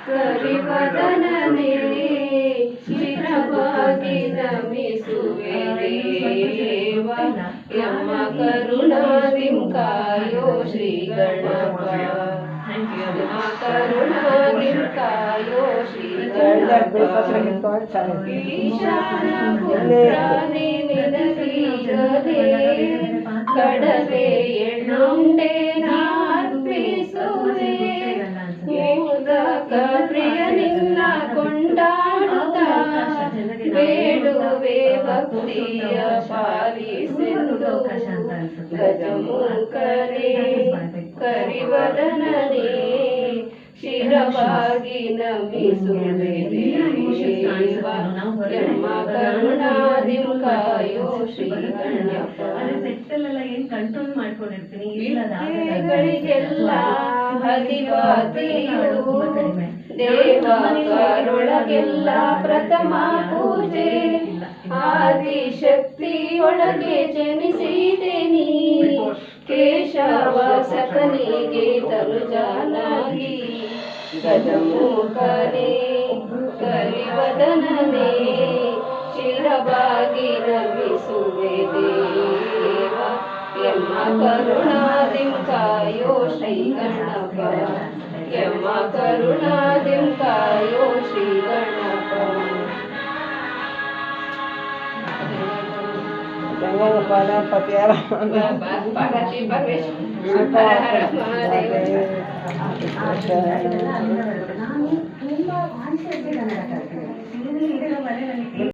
ಕರಿವದನನೇ ಶಿರವಾಗಿ ನಮಿಸುವೆ ದೇವ ಯಮ್ಮ ಕರುಣಾದಿಂ ಕಾಯೋ ಶ್ರೀ ಗಣಪ ಯಮ್ಮ ಕರುಣಾದಿಂ ಕಾಯೋ ಶ್ರೀ ಗಣಪ ಈಶಾನ ಪುತ್ರನೇ ನಿನಗೀಗಲೇ ಕಡಲೆ ಎಳ್ಳುಂಡೆ ನಾರ್ಪಿಸುವೆ ಮೋದಕ ಪ್ರಿಯ ನಿನ್ನ ಕೊಂಡಾಡುತ್ತ ಬೇಡುವೆ ಭಕ್ತಿಯ ಪಾಲಿಸೆಂದು ಗಜಮುಖನೇ ಕರಿವದನನೇ ಶಿರವಾಗಿ ನಮಿಸುವೆ ದೇವ ಯಮ್ಮ ಕರುಣಾದಿಂ ಕಾಯೋ ಶ್ರೀ ಗಣಪ ಕಂಟ್ರೋಲ್ ಮಾಡ್ಕೊಂಡಿರ್ತೀನಿ ವಿದ್ಯೆಗಳಿಗೆಲ್ಲ ಅಧಿಪತಿಯು ದೇವರೊಳಗೆಲ್ಲ ಪ್ರಥಮ ಪೂಜೆ ಆದಿಶಕ್ತಿಯೊಳಗೆ ಜನಿಸಿದೆ ನೀ ಕೇಶವ ಸಕನಿಗೆ ತನುಜಾನಾಗಿ ಗಜಮುಖನೇ ಕರಿವದನನೇ ಶಿರವಾಗಿ ನಮಿಸುವೆ ದೇವ ಯಮ್ಮ ಕರುಣಾದಿಂ ಕಾಯೋ ಶ್ರೀ ಗಣಪ ಯಮ್ಮ ಕರುಣಾದಿಂ ಕಾಯೋ ಶ್ರೀ ಗಣಪ ಪಾರ್ವತಿ ಪರಮೇಶ್ವರ